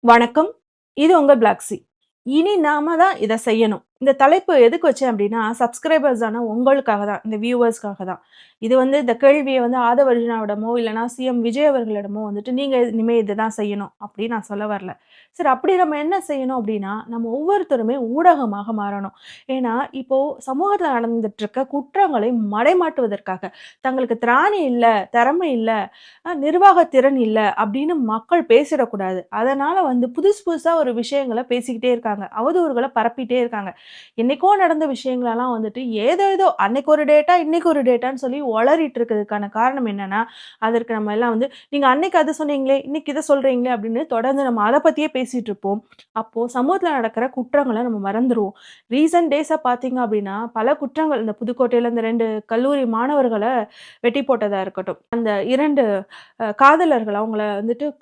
வணக்கம். இது உங்க பிளாக்ஸி. இனி நாம தான் இத செய்யணும். இந்த தலைப்பு எதுக்கு வச்சேன் அப்டின்னா, சப்ஸ்கிரைபர்ஸ் ஆன உங்களுக்காக தான். இந்த வியூவர்ஸ்க்காக தான். இது இந்த கேள்விய ஆதவ் அர்ஜுனாவிடமோ, இல்லன்னா சிஎம் விஜய் அவர்களிடமோ நீங்க இனிமே இதுதான் செய்யணும் அப்டின்னு நான் சொல்ல வரல. சரி அப்படி நம்ம என்ன செய்யணும் அப்டின்னா, நம்ம ஒவ்வொருத்தருமே ஊடகமாக மாறணும். ஏன்னா, இப்போ சமூகத்துல நடந்துட்டு இருக்க குற்றங்களை மடைமாட்டுவதற்காக, தங்களுக்கு திராணி இல்ல, திறமை இல்ல, நிர்வாக திறன் இல்ல அப்படின்னு மக்கள் பேசிடக்கூடாது. அதனால புதுசு புதுசா ஒரு விஷயங்கள பேசிக்கிட்டே இருக்காங்க. அவதூறுகள பரப்பிட்டே இருக்காங்க. என்னைக்கோ நடந்த விஷயங்களெல்லாம் ஏதேதோ அன்னைக்கு ஒரு டேட்டா, இன்னைக்கு ஒரு டேட்டான்னு சொல்லி ஒளறிட்டு இருக்கிறதுக்கான காரணம் என்னன்னா, அதற்கு நம்ம எல்லாம் நீங்க அன்னைக்கு அத சொன்னீங்களே, இன்னைக்கு இத சொல்றீங்களே அப்படின்னு தொடர்ந்து நம்ம அத பத்தியே பேசிட்டு இருப்போம். அப்போ சமூகத்துல நடக்கிற குற்றங்கள நம்ம மறந்துருவோம். ரீசென்ட் டேஸா பார்த்தீங்க அப்படின்னா, பல குற்றங்கள் இந்த புதுக்கோட்டையில இந்த 2 கல்லூரி மாணவர்கள வெட்டி போட்டதா இருக்கட்டும். அந்த 2 காதலர்கள் அவங்கள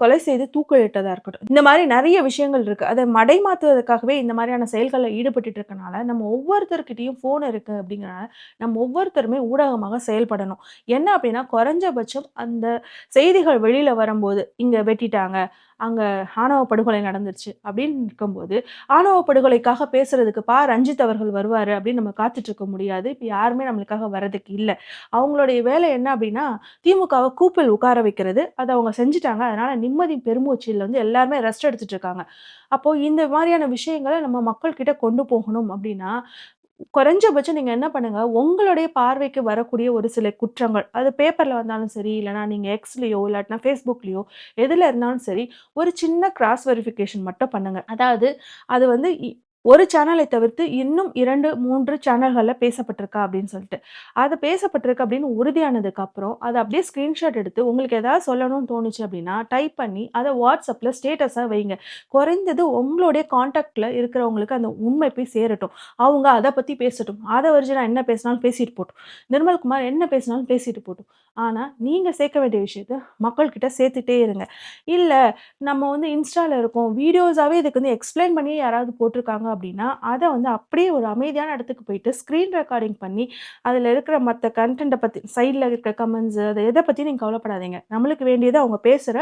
கொலை செய்து தூக்கிலிட்டதா இருக்கட்டும். இந்த மாரி நெறைய விஷயங்கள் இருக்கு. அத மடைமாத்துவதற்காகவே இந்த மாரியான செயல்கள்ல ஈடுபட்டுட்டு இருக்கனால, நம்ம ஒவ்வொருத்தர்கிட்டயும் ஃபோன் இருக்கு அப்படிங்கிறனால, நம்ம ஒவ்வொருத்தருமே ஊடகமாக செயல்படணும். என்ன அப்படின்னா, குறைஞ்சபட்சம் அந்த செய்திகள் வெளியில வரும்போது, இங்க வெட்டிட்டாங்க, அங்க ஆணவ படுகொலை நடந்துருச்சு அப்படின்னு இருக்கும்போது, ஆணவ படுகொலைக்காக பேசுறதுக்கு ரஞ்சித் அவர்கள் வருவாரு அப்படின்னு நம்ம காத்துட்டு இருக்க முடியாது. இப்ப யாருமே நம்மளுக்காக வர்றதுக்கு இல்ல. அவங்களுடைய வேலை என்ன அப்படின்னா, திமுகவ கூப்பில் உட்கார வைக்கிறது. அத அவங்க செஞ்சுட்டாங்க. அதனால நிம்மதி பெருமூச்சுல எல்லாருமே ரெஸ்ட் எடுத்துட்டு இருக்காங்க. அப்போ இந்த மாரியான விஷயங்கள நம்ம மக்கள் கிட்ட கொண்டு போகணும் அப்டின்னா, குறைஞ்சபட்சம் நீங்க என்ன பண்ணுங்க, உங்களுடைய பார்வைக்கு வரக்கூடிய ஒரு சில குற்றங்கள், அது பேப்பர்ல வந்தாலும் சரி, இல்லன்னா நீங்க Xலயோ, இல்லாட்டினா Facebookலயோ எதுல இருந்தாலும் சரி, ஒரு சின்ன கிராஸ் வெரிஃபிகேஷன் மட்டும் பண்ணுங்க. அதாவது அது ஒரு சேனலை தவிர்த்து இன்னும் 2, 3 சேனல்கள்ல பேசப்பட்டிருக்கா அப்படின்னு சொல்லிட்டு. அது பேசப்பட்டிருக்கு அப்படின்னு உறுதியானதுக்கு அப்புறம், அத அப்படியே ஸ்கிரீன்ஷாட் எடுத்து உங்களுக்கு ஏதாவது சொல்லணும்னு தோணுச்சு அப்படின்னா, டைப் பண்ணி அத WhatsAppல ஸ்டேட்டஸா வைங்க. குறைந்தது உங்களுடைய கான்டாக்ட்ல இருக்கிறவங்களுக்கு அந்த உண்மை போய் சேரட்டும். அவங்க அத பத்தி பேசட்டும். ஆதவர்ஜுனா என்ன பேசினாலும் பேசிட்டு போட்டும். நிர்மல்குமார் என்ன பேசினாலும் பேசிட்டு போட்டும். ஆனா, நீங்க சேர்க்க வேண்டிய விஷயத்த மக்கள்கிட்ட சேர்த்துட்டே இருங்க. இல்ல நம்ம இன்ஸ்டால இருக்கோம். வீடியோஸாவே இதுக்கு எக்ஸ்ப்ளைன் பண்ணி யாராவது போட்டிருக்காங்க அப்படின்னா, அத அப்படியே ஒரு அமைதியான இடத்துக்கு போயிட்டு ஸ்க்ரீன் ரெக்கார்டிங் பண்ணி, அதுல இருக்கிற மத்த கன்டென்ட்ட பத்தி சைட்ல இருக்க கமெண்ட்ஸ் அத எத பத்தியும் நீங்க கவலைப்படாதீங்க. நம்மளுக்கு வேண்டியது அவங்க பேசுற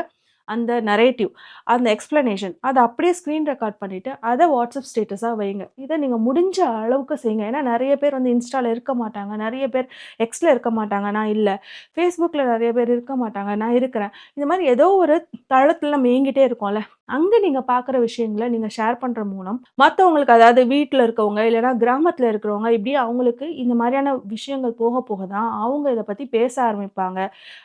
அந்த நரேட்டிவ், அந்த எக்ஸ்ப்ளனேஷன் அத அப்படியே ஸ்க்ரீன் ரெக்கார்ட் பண்ணிட்டு, அத வாட்ஸ்அப் ஸ்டேட்டஸா வைங்க. இத நீங்க முடிஞ்ச அளவுக்கு செய்யுங்க. ஏன்னா நெறைய பேர் இன்ஸ்டால இருக்க மாட்டாங்க. நெறைய பேர் எக்ஸ்ல இருக்க மாட்டாங்க. நான் இல்ல. Facebookல நெறைய பேர் இருக்க மாட்டாங்க. நான் இருக்கிறேன். இந்த மாரி ஏதோ ஒரு தளத்துல நம்ம இயங்கிட்டே இருக்கோம்ல. அங்க நீங்க பார்க்குற விஷயங்கள நீங்க ஷேர் பண்ற மூலம், மத்தவங்களுக்கு அதாவது வீட்ல இருக்கவங்க, இல்லன்னா கிராமத்துல இருக்கிறவங்க, இப்படி அவங்களுக்கு இந்த மாரியான விஷயங்கள் போக போக தான் அவங்க இத பத்தி பேச ஆரம்பிப்பாங்க.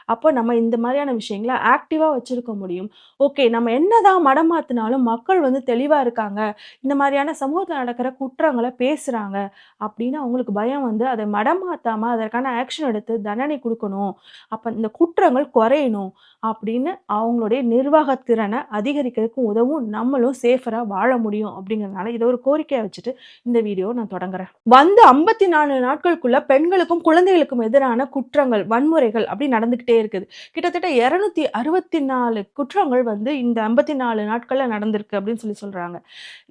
அப்போ நம்ம இந்த மாரியான விஷயங்கள ஆக்டிவா வச்சிருக்க முடியும். ஓகே நம்ம என்னதான் மடமாத்துனாலும் மக்கள் தெளிவா இருக்காங்க. இந்த மாரியான சமூகத்துல நடக்கிற குற்றங்கள பேசுறாங்க. அப்படின்னு அவங்களுக்கு பயம் அத மடமாத்தாம அதற்கான ஆக்ஷன் எடுத்து தண்டனை குடுக்கணும். அப்ப இந்த குற்றங்கள் குறையணும். அப்படின்னு அவங்களுடைய நிர்வாக திறன அதிகரிக்கிறதுக்கு உதவும். நம்மளும் சேஃபரா வாழ முடியும் அப்படிங்கிறதுனால இத ஒரு கோரிக்கையா வச்சுட்டு இந்த வீடியோ நான் தொடங்குறேன். 54 நாட்களுக்குள்ள பெண்களுக்கும், குழந்தைகளுக்கும் எதிரான குற்றங்கள், வன்முறைகள் அப்படி நடந்துகிட்டே இருக்குது. கிட்டத்தட்ட 264 குற்றங்கள் இந்த 54 நாட்கள்ல நடந்திருக்கு அப்படின்னு சொல்றாங்க.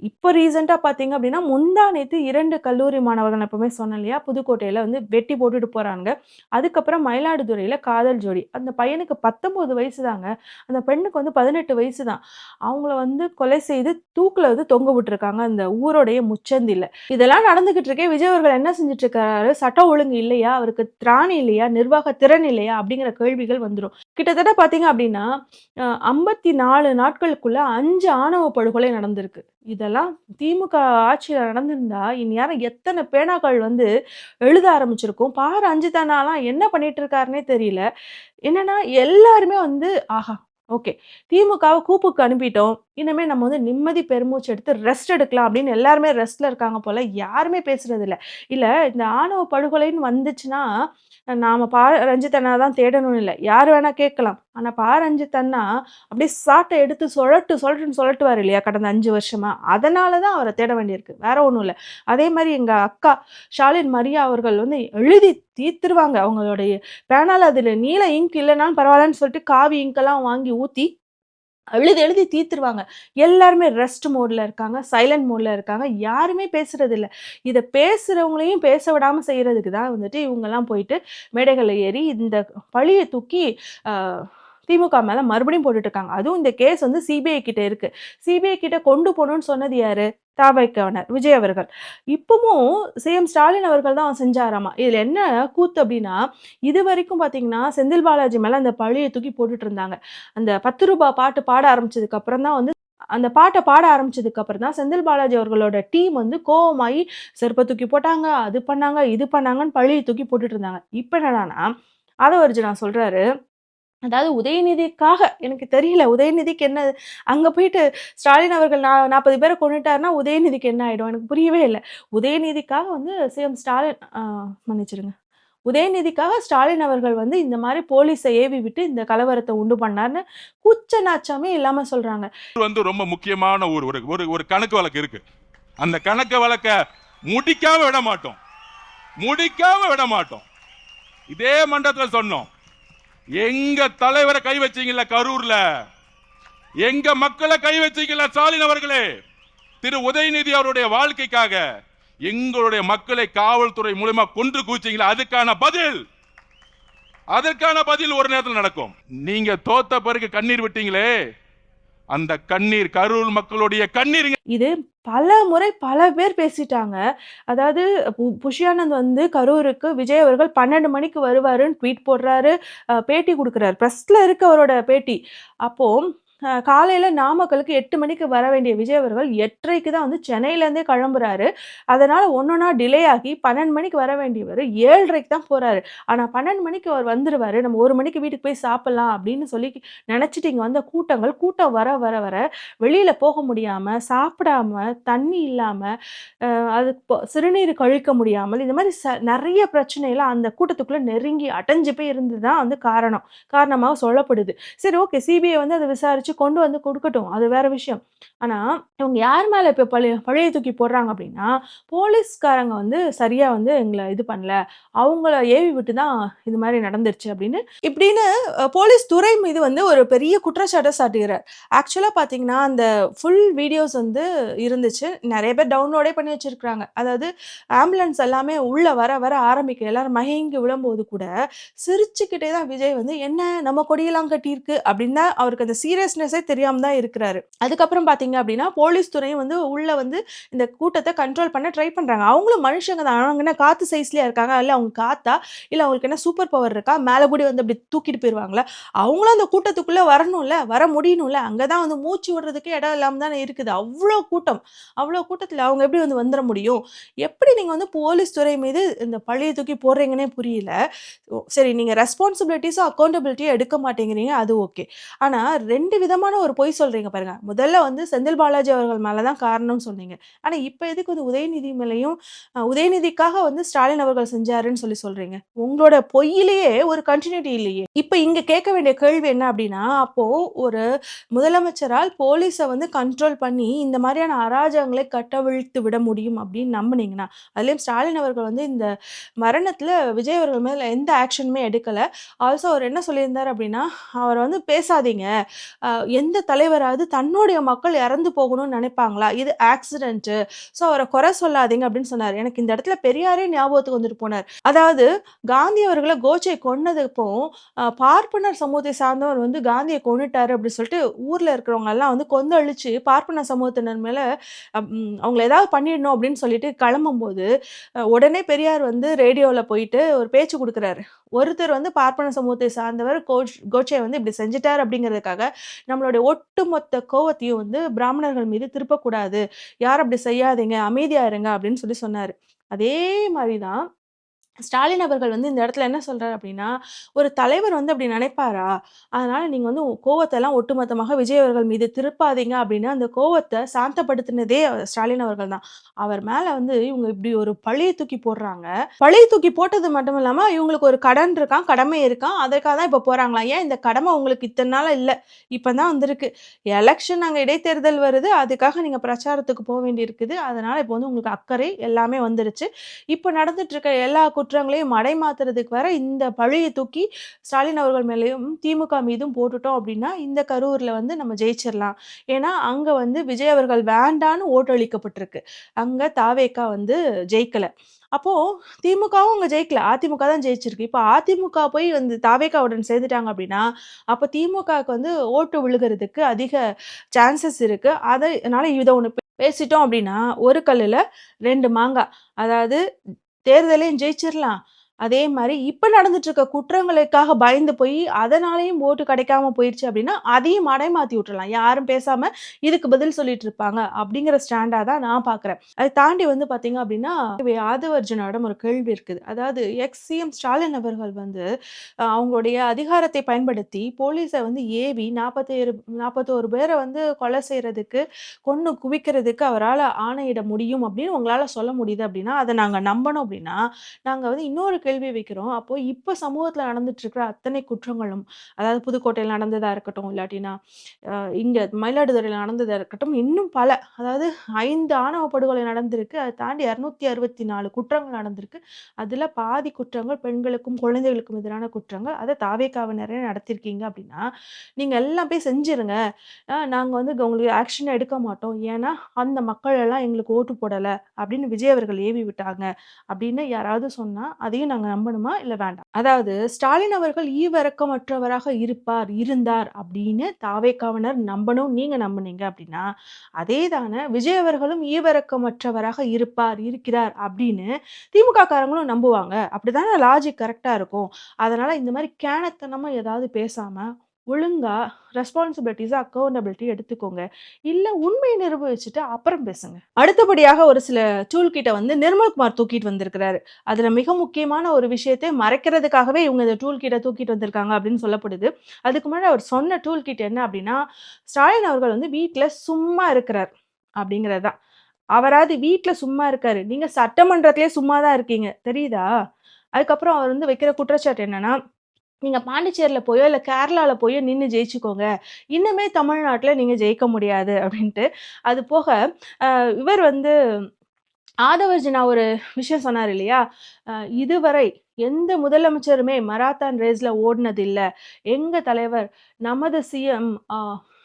இப்போ ரீசென்ட்டா பார்த்தீங்க அப்படின்னா, முந்தா நேத்து 2 கல்லூரி மாணவர்கள் நான் எப்பவுமே சொன்னேன் இல்லையா? புதுக்கோட்டையில வெட்டி போட்டுட்டு போறாங்க. அதுக்கப்புறம் மயிலாடுதுறையில காதல் ஜோடி. அந்த பையனுக்கு 19 வயசு தாங்க. அந்த பெண்ணுக்கு 18 வயசு தான். அவங்கள கொலை செய்து தூக்குல தொங்க விட்டுருக்காங்க அந்த ஊருடைய முச்சந்தில. இதெல்லாம் நடந்துகிட்டு இருக்கே, விஜய் அவர்கள் என்ன செஞ்சுட்டு இருக்காரு? சட்டம் ஒழுங்கு இல்லையா? அவருக்கு திராணி இல்லையா? நிர்வாக திறன் இல்லையா? அப்படிங்கிற கேள்விகள் வந்துரும். கிட்டத்தட்ட பார்த்தீங்க அப்படின்னா, 54 நாட்களுக்குள்ள 5 ஆணவ படுகொலை நடந்திருக்கு. இதெல்லாம் திமுக ஆட்சியில நடந்திருந்தா, இந்நேரம் எத்தன பேனாக்கள் எழுத ஆரம்பிச்சிருக்கும். ரஞ்சித் அண்ணாலாம் என்ன பண்ணிட்டு இருக்காருன்னே தெரியல. என்னன்னா எல்லாருமே ஆஹா! ஓகே. திமுகவ கூப்புக்கு அனுப்பிட்டோம். இனிமே நம்ம நிம்மதி பெருமூச்சு எடுத்து ரெஸ்ட் எடுக்கலாம் அப்படின்னு எல்லாருமே ரெஸ்ட்ல இருக்காங்க போல. யாருமே பேசுறதில்ல. இல்ல இந்த ஆணவ படுகொலைன்னு வந்துச்சுன்னா, நாம ரஞ்சித் அண்ணா தான் தேடணும்னு இல்ல. யார் வேணா கேட்கலாம். ஆனா ரஞ்சித் அண்ணா அப்படியே சாட்ட எடுத்து சொழட்டுன்னு சொழட்டுவாரு இல்லையா? கடந்த 5 வருஷமா. அதனால தான் அவர தேட வேண்டியிருக்கு. வேற ஒண்ணும் இல்ல. அதே மாரி எங்க அக்கா ஷாலின் மரியா அவர்கள் எழுதி தீர்த்துருவாங்க. அவங்களுடைய பேனால அதுல நீல இங்க் இல்லனாலும் பரவாயில்லன்னு சொல்லிட்டு காவி இங்க்லாம் வாங்கி ஊத்தி எழுதி எழுதி தீர்த்துருவாங்க. எல்லாருமே ரெஸ்ட் மோட்ல இருக்காங்க. சைலன்ட் மோட்ல இருக்காங்க. யாருமே பேசுறதில்ல. இத பேசுறவங்களையும் பேச விடாம செய்றதுக்கு தான் இவங்கலாம் போயிட்டு மேடைகள்ல ஏறி இந்த பழிய தூக்கி அ திமுக மேல மறுபடியும் போட்டுட்டு இருக்காங்க. அதுவும் இந்த கேஸ் வந்து சிபிஐ கிட்ட இருக்கு. சிபிஐ கிட்ட கொண்டு போணும்னு சொன்னது யாரு? தவைக்கானர் விஜய் அவர்கள். இப்பவும் சிஎம் ஸ்டாலின் அவர்கள் தான் செஞ்சாராமா. இதுல என்ன கூத்து அப்டின்னா, இதுவரைக்கும் பார்த்தீங்கன்னா, செந்தில் பாலாஜி மேல அந்த பழிய தூக்கி போட்டுட்டு இருந்தாங்க. அந்த ரூ. 10 பாட்டு பாட ஆரம்பிச்சதுக்கு அப்புறம் தான் வந்து அந்த பாட்ட பாட ஆரம்பிச்சதுக்கு அப்புறம் தான் செந்தில் பாலாஜி அவர்களோட டீம் வந்து கோவமாயி செருப்ப தூக்கி போட்டாங்க, அது பண்ணாங்க, இது பண்ணாங்கன்னு பழிய தூக்கி போட்டுட்டு இருந்தாங்க. இப்ப என்னடான்னா, ஆதவர்ஜுனா சொல்றாரு, அதாவது உதயநிதிக்காக எனக்கு தெரியல. உதயநிதிக்கு என்ன அங்க போயிட்டு ஸ்டாலின் அவர்கள் 40 பேர கொன்னுட்டாருன்னா, உதயநிதிக்கு என்ன ஆயிடும்? எனக்கு புரியவே இல்ல. உதயநிதிக்காக வந்து சிஎம் ஸ்டாலின் மன்னிச்சிடுங்க. உதயநிதிக்காக ஸ்டாலின் அவர்கள் வந்து இந்த மாரி போலீஸ ஏவி விட்டு இந்த கலவரத்த உண்டு பண்ணார்ன்னு கூச்ச நாச்சமே இல்லாம சொல்றாங்க. வந்து ரொம்ப முக்கியமான ஒரு கணக்கு வழக்கு இருக்கு. அந்த கணக்கு வழக்க முடிக்காம விட மாட்டோம். முடிக்காம விட மாட்டோம். இதே மண்டபத்தில் சொன்னோம். எங்க தலைவரை கை வச்சீங்கல்ல கரூர்ல, எங்க மக்களை கை வச்சீங்கல்ல ஸ்டாலின் அவர்களே, திரு உதயநிதி அவருடைய வாழ்க்கைக்காக எங்களுடைய மக்களை காவல்துறை மூலமா கொன்று கூச்சிங்களா, அதற்கான பதில் ஒரு நேரத்தில் நடக்கும். நீங்க தோத்த பிறகு கண்ணீர் விட்டீங்களே, அந்த கண்ணீர் கரூர் மக்களுடைய கண்ணீர். இது பல முறை பல பேர் பேசிட்டாங்க. அதாவது புஷ்யானந்த் வந்து கரூருக்கு விஜய் அவர்கள் 12 மணிக்கு வருவாருன்னு ட்வீட் போடுறாரு, பேட்டி கொடுக்குறாரு. பிரஸ்ல இருக்கு அவரோட பேட்டி. அப்போ காலையில நாமக்கலுக்கு 8 மணிக்கு வர வேண்டிய விஜய் அவர்கள் 8:30க்கு தான் வந்து சென்னையிலேருந்தே கிளம்புறாரு. அதனால ஒன்னொன்னா டிலே ஆகி 12 மணிக்கு வர வேண்டியவர் 7:30க்கு தான் போறாரு. ஆனா 12 மணிக்கு அவர் வந்துருவாரு. நம்ம 1 மணிக்கு வீட்டுக்கு போய் சாப்பிடலாம் அப்படின்னு சொல்லி நினைச்சிட்டு இங்க வந்த கூட்டம் வர வர வர வெளியில போக முடியாம, சாப்பிடாம, தண்ணி இல்லாம, அது சிறுநீர் கழிக்க முடியாமல் இந்த மாதிரி நிறைய பிரச்சனைலாம் அந்த கூட்டத்துக்குள்ள நெருங்கி அடைஞ்சு போய் இருந்தது தான் வந்து காரணமாக சொல்லப்படுது. சரி, ஓகே, சிபிஐ வந்து அதை விசாரிச்சு கொண்டு வந்து கொடுக்கட்டும், அது வேற விஷயம். ஆனா இவங்க யார் மேல இப்ப பழைய தூக்கி போடுறாங்க அப்படின்னா, போலீஸ்காரங்க வந்து சரியா வந்து எங்களை இது பண்ணல, அவங்கள ஏவி விட்டு தான் இது மாதிரி நடந்துருச்சு இப்படின்னு போலீஸ் துறை மீது வந்து ஒரு பெரிய குற்றச்சாட்டை சாட்டுகிறார். ஆக்சுவலா பாத்தீங்கன்னா அந்த ஃபுல் வீடியோஸ் வந்து இருந்துச்சு, நிறைய பேர் டவுன்லோடே பண்ணி வச்சிருக்காங்க. அதாவது ஆம்புலன்ஸ் எல்லாமே உள்ள வர வர ஆரம்பிக்க எல்லாரும் மயங்கி விழும்போது கூட சிரிச்சுக்கிட்டே தான் விஜய் வந்து என்ன நம்ம கொடியெல்லாம் கட்டியிருக்கு அப்படின்னு தான் அவருக்கு அந்த சீரியஸ்னஸே தெரியாம தான் இருக்கிறாரு. அதுக்கப்புறம் பாத்தீங்க அப்படின்னா போலீஸ் துறையும் வந்து உள்ள வந்து இந்த கூட்டத்தை கண்ட்ரோல் பண்ண ட்ரை பண்றாங்க. அவங்களும் மனுஷங்க தான். அவங்க என்ன காத்து சைஸ்லயா இருக்காங்க? இல்ல அவங்க காத்தா? இல்ல அவங்களுக்கு என்ன சூப்பர் பவர் இருக்கா? மேல கூடி வந்து அப்படி தூக்கிட்டு போயிருவாங்களா? அவங்களும் அந்த கூட்டத்துக்குள்ள வரணும்ல, வர முடியணும்ல. அங்கதான் வந்து மூச்சு விடுறதுக்கு இடம் இல்லாம தானே இருக்குது. அவ்வளோ கூட்டத்துல அவங்க எப்படி வந்து வந்துட முடியும்? எப்படி நீங்க வந்து போலீஸ் துறை மீது இந்த பழியை தூக்கி போடுறீங்கன்னே புரியல. சரி, நீங்க ரெஸ்பான்சிபிலிட்டிஸும் அக்கௌண்டபிலிட்டியும் எடுக்க மாட்டேங்கிறீங்க, அது ஓகே. ஆனா 2 விதமான ஒரு பொய் சொல்றீங்க பாருங்க. முதல்ல வந்து செந்தில் பாலாஜி அவர்கள் மேலதான் காரணம்னு சொன்னீங்க. ஆனா இப்ப எதுக்கு வந்து உதயநிதி மேலையும் உதயநிதிக்காக வந்து ஸ்டாலின் அவர்கள் செஞ்சாருன்னு சொல்றீங்க? உங்களோட பொய்யிலேயே ஒரு கண்டினியூட்டி இல்லையே. இப்ப இங்க கேட்க வேண்டிய கேள்வி என்ன அப்படின்னா, அப்போ ஒரு முதலமைச்சரால் போலீஸை வந்து கண்ட்ரோல் பண்ணி இந்த மாதிரியான அராஜகங்களை கட்டவிழ்த்து விட முடியும் அப்படின்னு நம்புனீங்கன்னா, அதுலயும் ஸ்டாலின் அவர்கள் வந்து இந்த மரணத்துல விஜய் அவர்கள் மேல எந்த ஆக்ஷனுமே எடுக்கல. ஆல்சோ அவர் என்ன சொல்லியிருந்தார் அப்படின்னா, அவர் வந்து பேசாதீங்க, எந்த தலைவராவது தன்னுடைய மக்கள் இறந்து போகணும்னு நினைப்பாங்களா? இது ஆக்சிடென்ட், ஸோ அவரை குறை சொல்லாதீங்க அப்படின்னு சொன்னார். எனக்கு இந்த இடத்துல பெரியாரே ஞாபகத்துக்கு வந்துட்டு போனார். அதாவது காந்தி அவர்களை கோட்சே கொன்னதுப்போ பார்ப்பனர் சமூகத்தை சார்ந்தவர் வந்து காந்தியை கொன்னுட்டாரு அப்படின்னு சொல்லிட்டு ஊர்ல இருக்கிறவங்க எல்லாம் வந்து கொந்தளிச்சு பார்ப்பனர் சமூகத்தினர் மேல அவங்களை ஏதாவது பண்ணிடணும் அப்படின்னு சொல்லிட்டு கிளம்பும் போது உடனே பெரியார் வந்து ரேடியோல போயிட்டு ஒரு பேச்சு கொடுக்குறாரு. ஒருத்தர் வந்து பார்ப்பன சமூகத்தை சார்ந்தவர் கோட்சே வந்து இப்படி செஞ்சுட்டார் அப்படிங்கிறதுக்காக நம்மளுடைய ஒட்டுமொத்த கோவத்தையும் வந்து பிராமணர்கள் மீது திருப்பக்கூடாது, யாரும் அப்படி செய்யாதீங்க, அமைதியா இருங்க அப்படின்னு சொன்னாரு. அதே மாதிரிதான் ஸ்டாலின் அவர்கள் வந்து இந்த இடத்துல என்ன சொல்றாரு அப்படின்னா, ஒரு தலைவர் வந்து அப்படி நினைப்பாரா? அதனால நீங்க வந்து கோவத்தெல்லாம் ஒட்டுமொத்தமாக விஜய் அவர்கள் மீது திருப்பாதீங்க அப்படின்னு அந்த கோவத்தை சாந்தப்படுத்தினதே ஸ்டாலின் அவர்கள் தான். அவர் மேல வந்து இவங்க இப்படி ஒரு பழியை தூக்கி போடுறாங்க. பழியை தூக்கி போட்டது மட்டும் இல்லாம இவங்களுக்கு ஒரு கடன் இருக்கான், கடமை இருக்கான், அதற்காக தான் இப்ப போறாங்களாம். ஏன் இந்த கடமை உங்களுக்கு இத்தனை நாளா இல்ல, இப்பதான் வந்திருக்கு. எலெக்ஷன் அங்க இடைத்தேர்தல் வருது, அதுக்காக நீங்க பிரச்சாரத்துக்கு போக வேண்டி இருக்குது. அதனால இப்போ வந்து உங்களுக்கு அக்கறை எல்லாமே வந்துருச்சு. இப்ப நடந்துட்டு இருக்க எல்லா குற்றங்களையும் மடைமாத்துறதுக்கு வர இந்த பழியை தூக்கி ஸ்டாலின் அவர்கள் மேலேயும் திமுக மீதும் போட்டுட்டோம் அப்படின்னா இந்த கரூர்ல வந்து நம்ம ஜெயிச்சிடலாம். ஏன்னா அங்க வந்து விஜய் அவர்கள் வேண்டான்னு ஓட்டளிக்கப்பட்டிருக்கு. அங்க தாவேகா வந்து ஜெயிக்கல. அப்போ திமுகவும் அங்க ஜெயிக்கல. அதிமுக தான் ஜெயிச்சிருக்கு. இப்ப அதிமுக போய் வந்து தாவேகாவுடன் சேர்ந்துட்டாங்க அப்படின்னா, அப்ப திமுகவுக்கு வந்து ஓட்டு விழுகிறதுக்கு அதிக சான்சஸ் இருக்கு. அதனால இத ஒண்ணு பேசிட்டோம் அப்படின்னா, ஒரு கல்லுல 2 மாங்கா. அதாவது தேர்தலையும் ஜெயிச்சிரலாம். அதே மாரி இப்ப நடந்துட்டு இருக்க குற்றங்களுக்காக பயந்து போய், அதனாலயும் ஓட்டு கிடைக்காம போயிருச்சு அப்படின்னா, அதையும் மடைமாத்தி விட்டுறலாம். யாரும் பேசாம இதுக்கு பதில் சொல்லிட்டு இருப்பாங்க. அப்படிங்கிற ஸ்டாண்டா தான் நான் பார்க்குறேன். அதை தாண்டி வந்து பார்த்தீங்க அப்படின்னா, ஆதவர்ஜுனாவிடம் ஒரு கேள்வி இருக்குது. அதாவது எக்ஸ் சிஎம் ஸ்டாலின் அவர்கள் வந்து அவங்களுடைய அதிகாரத்தை பயன்படுத்தி போலீஸ வந்து ஏவி 41 பேர வந்து கொலை செய்றதுக்கு, கொன்னு குவிக்கிறதுக்கு அவரால ஆணையிட முடியும் அப்படின்னு உங்களால சொல்ல முடியுது அப்படின்னா, அத நாங்க நம்பணும் அப்படின்னா, நாங்க வந்து இன்னொரு கேள்வி வைக்கிறோம். அப்போ இப்ப சமூகத்துல நடந்துட்டு இருக்கிற அத்தனை குற்றங்களும், அதாவது புதுக்கோட்டையில நடந்ததா இருக்கட்டும், இல்லாட்டினா இங்க மயிலாடுதுறையில நடந்ததா இருக்கட்டும், இன்னும் பல, அதாவது 5 ஆணவ படுகொலை நடந்திருக்கு. அத தாண்டி 264 குற்றங்கள் நடந்திருக்கு. அதுல பாதி குற்றங்கள் பெண்களுக்கும், குழந்தைகளுக்கும் எதிரான குற்றங்கள். அத தாவேகாவினரே நடத்தியிருக்கீங்க அப்படின்னா, நீங்க எல்லாம் போய் செஞ்சிருங்க. நாங்க வந்து உங்களுக்கு ஆக்ஷன் எடுக்க மாட்டோம். ஏன்னா, அந்த மக்கள் எல்லாம் எங்களுக்கு ஓட்டு போடல அப்படின்னு விஜய் அவர்கள் ஏவி விட்டாங்க. அப்படின்னு யாராவது சொன்னா, அதையும் நாங்க நம்பணுமா? இல்ல வேண்டாம். அதாவது ஸ்டாலின் அவர்கள் ஈவிரக்கமற்றவராக இருந்தார் அப்படின்னு தாவேக்காவினர் நம்பணும். நீங்க நம்புனீங்க அப்படின்னா, அதே தான விஜய் அவர்களும் ஈவிரக்கமற்றவராக இருக்கிறார் அப்படின்னு திமுக காரங்களும் நம்புவாங்க. அப்படிதானே லாஜிக் கரெக்ட்டா இருக்கும். அதனால இந்த மாரி கேணத்தனமா ஏதாவது பேசாம, ஒழுங்கா ரெஸ்பான்சிபிலிட்டீஸ அக்கவுண்டபிலிட்டி எடுத்துக்கோங்க. இல்ல உண்மைய நிரூபிச்சுட்டு அப்புறம் பேசுங்க. அடுத்தபடியாக ஒரு சில டூல் கிட்ட வந்து நிர்மல்குமார் தூக்கிட்டு வந்திருக்கிறாரு. அதுல மிக முக்கியமான ஒரு விஷயத்தை மறைக்கிறதுக்காகவே இவங்க இந்த டூல் கிட்ட தூக்கிட்டு வந்திருக்காங்க அப்படின்னு சொல்லப்படுது. அதுக்கு முன்னாடி அவர் சொன்ன டூல் கிட் என்ன அப்படின்னா, ஸ்டாலின் அவர்கள் வந்து வீட்ல சும்மா இருக்கிறார் அப்படிங்கிறது தான். அவராவது வீட்ல சும்மா இருக்காரு. நீங்க சட்டமன்றத்திலேயே சும்மா தான் இருக்கீங்க. தெரியுதா? அதுக்கப்புறம் அவர் வந்து வைக்கிற குற்றச்சாட்டு என்னன்னா, நீங்க பாண்டிச்சேரியில போயோ, இல்ல கேரளால போயோ நின்னு ஜெயிச்சுக்கோங்க. இன்னுமே தமிழ்நாட்டுல நீங்க ஜெயிக்க முடியாது அப்டின்ட்டு. அது போக இவர் வந்து ஆதவர்ஜுனா ஒரு விஷயம் சொன்னாரு இல்லையா? அ இதுவரை எந்த முதலமைச்சருமே மராத்தான் ரேஸ்ல ஓடுனதில்ல. எங்க தலைவர் நமது சிஎம்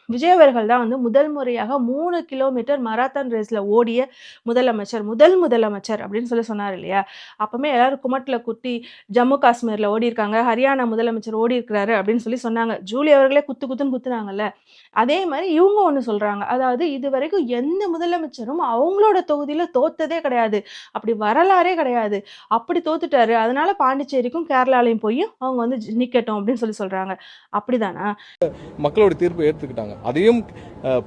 விஜய் அவர்கள் தான் வந்து முதல் முறையாக 3 கிலோமீட்டர் மராத்தான் ரேஸ்ல ஓடிய முதலமைச்சர் அப்படின்னு சொன்னாரு இல்லையா? அப்பமே எல்லாரும் குமட்டுல குத்தி ஜம்மு காஷ்மீர்ல ஓடியிருக்காங்க. ஹரியானா முதலமைச்சர் ஓடியிருக்கிறாரு அப்படின்னு சொன்னாங்க. ஜூலி அவர்களே குத்துன்னு குத்துனாங்கல்ல. அதே மாரி இவங்க ஒண்ணு சொல்றாங்க. அதாவது இதுவரைக்கும் எந்த முதலமைச்சரும் அவங்களோட தொகுதியில தோத்ததே கிடையாது. அப்படி வரலாறே கிடையாது. அப்படி தோத்துட்டாரு. அதனால பாண்டிச்சேரிக்கும், கேரளாலயும் போய் அவங்க வந்து நிக்கட்டும் அப்படின்னு சொல்றாங்க. அப்படிதானா? மக்களோட தீர்ப்பை ஏற்றுக்கிட்டாங்க. அதையும்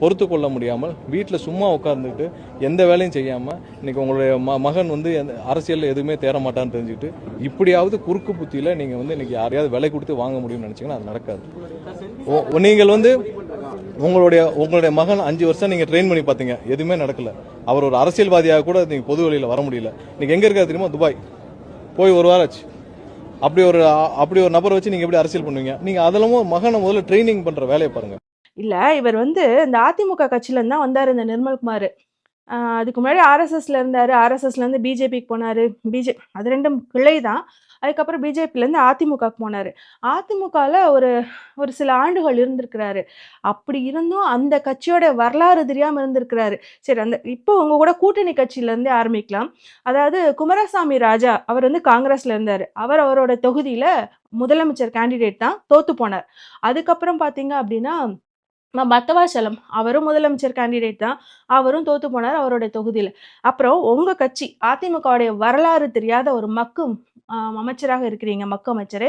பொறுத்து கொள்ள முடியாமல் வீட்டில் சும்மா உட்கார்ந்துட்டு எந்த வேலையும் செய்யாமல் இன்னைக்கு உங்களுடைய மகன் வந்து அரசியலில் எதுவுமே தேர மாட்டான்னு தெரிஞ்சுக்கிட்டு இப்படியாவது குறுக்கு புத்தியில் நீங்கள் வந்து இன்னைக்கு யாரையாவது விலை கொடுத்து வாங்க முடியும்னு நினச்சிங்கன்னா அது நடக்காது. நீங்கள் வந்து உங்களுடைய மகன் 5 வருஷம் நீங்கள் ட்ரெயின் பண்ணி பார்த்தீங்க, எதுவுமே நடக்கல. அவர் ஒரு அரசியல்வாதியாக கூட நீங்கள் பொது வழியில் வர முடியல. இன்னைக்கு எங்கே இருக்காது தெரியுமா? துபாய் போய் 1 வாரம் ஆச்சு. அப்படி ஒரு நபரை வச்சு நீங்க எப்படி அரசியல் பண்ணுவீங்க? நீங்க அதெல்லாம் மகனை முதல்ல ட்ரைனிங் பண்ற வேலையை பாருங்க. இல்ல இவர் வந்து இந்த அதிமுக கட்சியில இருந்து தான் வந்தாரு இந்த நிர்மல்குமார். அதுக்கு முன்னாடி ஆர்எஸ்எஸ்ல இருந்தாரு. ஆர்எஸ்எஸ்ல இருந்து பிஜேபிக்கு போனாரு. அது 2ம் கிளை தான். அதுக்கப்புறம் பிஜேபிலேருந்து அதிமுகக்கு போனாரு. அதிமுகல ஒரு சில ஆண்டுகள் இருந்திருக்கிறாரு. அப்படி இருந்தும் அந்த கட்சியோட வரலாறு தெரியாம இருந்திருக்கிறாரு. சரி, இப்போ உங்க கூட கூட்டணி கட்சியில இருந்தே ஆரம்பிக்கலாம். அதாவது குமாரசாமி ராஜா அவர் வந்து காங்கிரஸ்ல இருந்தாரு. அவரோட தொகுதியில முதலமைச்சர் கேண்டிடேட் தான், தோத்து போனார். அதுக்கப்புறம் பாத்தீங்க அப்படின்னா பக்தவாச்சலம் அவரும் முதலமைச்சர் கேண்டிடேட் தான். அவரும் தோத்து போனார் அவருடைய தொகுதியில. அப்புறம் உங்க கட்சி அதிமுகவுடைய வரலாறு தெரியாத ஒரு அமைச்சராக இருக்கிறீங்க, அமைச்சரே.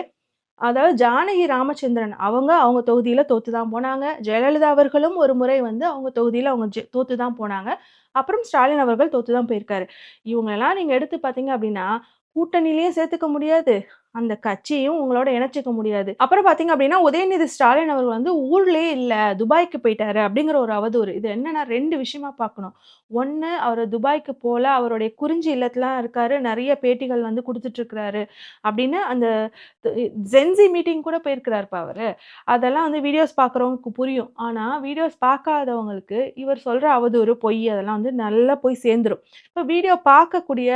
அதாவது ஜானகி ராமச்சந்திரன் அவங்க தொகுதியில தோத்து தான் போனாங்க. ஜெயலலிதா அவர்களும் ஒரு முறை வந்து அவங்க தொகுதியில அவங்க தோத்து தான் போனாங்க. அப்புறம் ஸ்டாலின் அவர்கள் தோத்து தான் போயிருக்காரு. இவங்களெல்லாம் நீங்க எடுத்து பார்த்தீங்க அப்படின்னா, கூட்டணியிலயும் சேர்த்துக்க முடியாது. அந்த கட்சியும் உங்களோட இணைச்சுக்க முடியாது. அப்புறம் பார்த்தீங்க அப்படின்னா, உதயநிதி ஸ்டாலின் அவர்கள் வந்து ஊர்லயே இல்ல, துபாய்க்கு போயிட்டாரு அப்படிங்கிற ஒரு அவதூறு. இது என்னன்னா 2 விஷயமா பார்க்கணும். 1 அவரு துபாய்க்கு போல, அவருடைய குறிஞ்சி இல்லத்துல இருக்காரு. நெறைய பேட்டிகள் வந்து குடுத்துட்டு இருக்கிறாரு அப்படின்னு அந்த த ஜென்ஸி மீட்டிங் கூட போயிருக்கிறாருப்பா அவரு. அதெல்லாம் வந்து வீடியோஸ் பார்க்குறவங்களுக்கு புரியும். ஆனா வீடியோஸ் பார்க்காதவங்களுக்கு இவர் சொல்ற அவதூறு, பொய் அதெல்லாம் வந்து நல்லா போய் சேர்ந்துரும். இப்ப வீடியோ பார்க்கக்கூடிய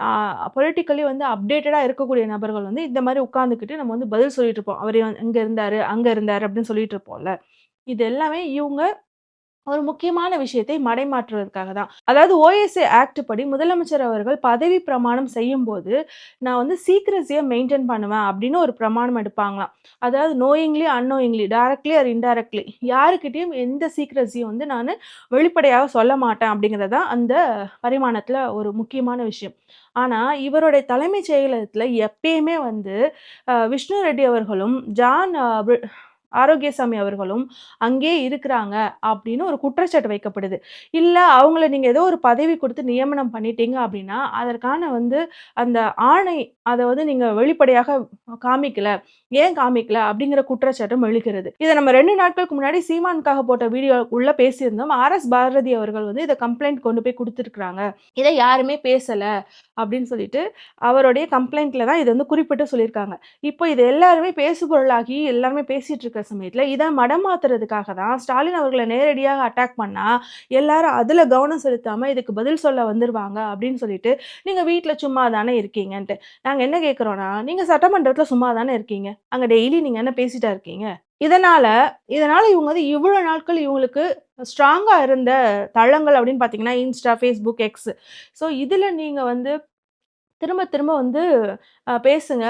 ஆ பொலிட்டிக்கலி வந்து அப்டேட்டடா இருக்கக்கூடிய நபர்கள் வந்து இந்த மாரி உட்கார்ந்துகிட்டு நம்ம வந்து பதில் சொல்லிட்டு இருப்போம். அவரு இங்க இருந்தாரு, அங்க இருந்தாரு அப்படின்னு சொல்லிட்டு இருப்போம்ல. இது எல்லாமே இவங்க ஒரு முக்கியமான விஷயத்தை மடைமாற்றுவதற்காக தான். அதாவது ஓஎஸ்ஏ ஆக்ட் படி முதலமைச்சர் அவர்கள் பதவி பிரமாணம் செய்யும்போது, நான் வந்து சீக்ரெசிய மெயின்டெயின் பண்ணுவேன் அப்படின்னு ஒரு பிரமாணம் எடுப்பாங்களாம். அதாவது knowingly, unknowingly, directly or indirectly யாருக்கிட்டயும் எந்த சீக்ரெசியும் வந்து நானு வெளிப்படையாக சொல்ல மாட்டேன் அப்படிங்கிறது தான் அந்த பரிமாணத்துல ஒரு முக்கியமான விஷயம். ஆனா, இவருடைய தலைமைச் செயலகத்துல எப்பயுமே வந்து விஷ்ணு ரெட்டி அவர்களும், ஜான் ஆரோக்கியசாமி அவர்களும் அங்கேயே இருக்கிறாங்க அப்படின்னு ஒரு குற்றச்சாட்டு வைக்கப்படுது. இல்ல அவங்கள நீங்க ஏதோ ஒரு பதவி குடுத்து நியமனம் பண்ணிட்டீங்க அப்படின்னா, அதற்கான வந்து அந்த ஆணை அத வந்து நீங்க வெளிப்படையாக காமிக்கல. ஏன் காமிக்கல? அப்படிங்கிற குற்றச்சாட்டும் எழுகிறது. இத நம்ம 2 நாட்களுக்கு முன்னாடி சீமானுக்காக போட்ட வீடியோ உள்ள பேசியிருந்தோம். ஆர்.எஸ். பாரதி அவர்கள் வந்து இத கம்ப்ளைண்ட் கொண்டு போய் குடுத்துருக்காங்க. இத யாருமே பேசல அப்படின்னு சொல்லிட்டு அவருடைய கம்ப்ளைண்ட்ல தான் இத வந்து குறிப்பிட்டு சொல்லியிருக்காங்க. இப்போ இது எல்லாருமே பேசுபொருளாகி எல்லாருமே பேசிட்டு இருக்கிற சமயத்துல, இத மடமாத்துறதுக்காக தான் ஸ்டாலின் அவர்கள நேரடியாக அட்டாக் பண்ணா, எல்லாரும் அதுல கவனம் செலுத்தாம இதுக்கு பதில் சொல்ல வந்துருவாங்க அப்படின்னு சொல்லிட்டு, நீங்க வீட்ல சும்மா தானே இருக்கீங்கன்ட்டு. நாங்க என்ன கேட்கிறோம்னா, நீங்க சட்டமன்றத்துல சும்மா தானே இருக்கீங்க. அங்க டெய்லி நீங்க என்ன பேசிட்டா இருக்கீங்க? இதனால இதனால இவங்க வந்து இவ்வளோ நாட்கள் இவங்களுக்கு ஸ்ட்ராங்கா இருந்த தளங்கள் அப்படின்னு பார்த்தீங்கன்னா, Insta, Facebook, X. ஸோ இதுல நீங்க வந்து திரும்ப திரும்ப வந்து பேசுங்க.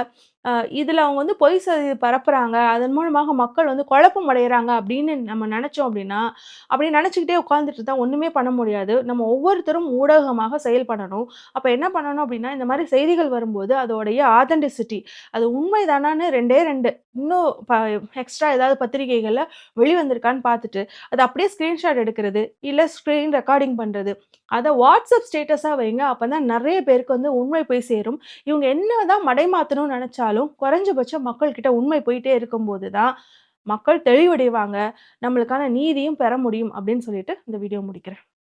அ இதுல அவங்க வந்து பொய் செய்தி பரப்புறாங்க. அதன் மூலமாக மக்கள் வந்து குழப்பம் அடையறாங்க அப்படின்னு நம்ம நெனச்சோம் அப்படின்னா, அப்படி நெனச்சுக்கிட்டே உட்கார்ந்துட்டு இருந்தா ஒண்ணுமே பண்ண முடியாது. நம்ம ஒவ்வொருத்தரும் ஊடகமாக செயல்படணும். அப்ப என்ன பண்ணணும் அப்படின்னா, இந்த மாரி செய்திகள் வரும்போது அதோடைய ஆதென்டிசிட்டி அது உண்மைதானான்னு 2டே 2 இன்னும் எக்ஸ்ட்ரா ஏதாவது பத்திரிகைகள்ல வெளிவந்திருக்கான்னு பார்த்துட்டு, அத அப்படியே ஸ்கிரீன்ஷாட் எடுக்கிறது, இல்ல ஸ்க்ரீன் ரெக்கார்டிங் பண்றது. அத WhatsApp ஸ்டேட்டஸா வைங்க. அப்பதான் நெறைய பேருக்கு வந்து உண்மை போய் சேரும். இவங்க என்னதான் மடைமாத்தணும்னு நெனச்சாலும், குறைஞ்சபட்சம் மக்கள் கிட்ட உண்மை போயிட்டே இருக்கும்போது தான், மக்கள் தெளிவடைவாங்க. நம்மளுக்கான நீதியும் பெற முடியும் அப்படின்னு சொல்லிட்டு இந்த வீடியோ முடிக்கிறேன்.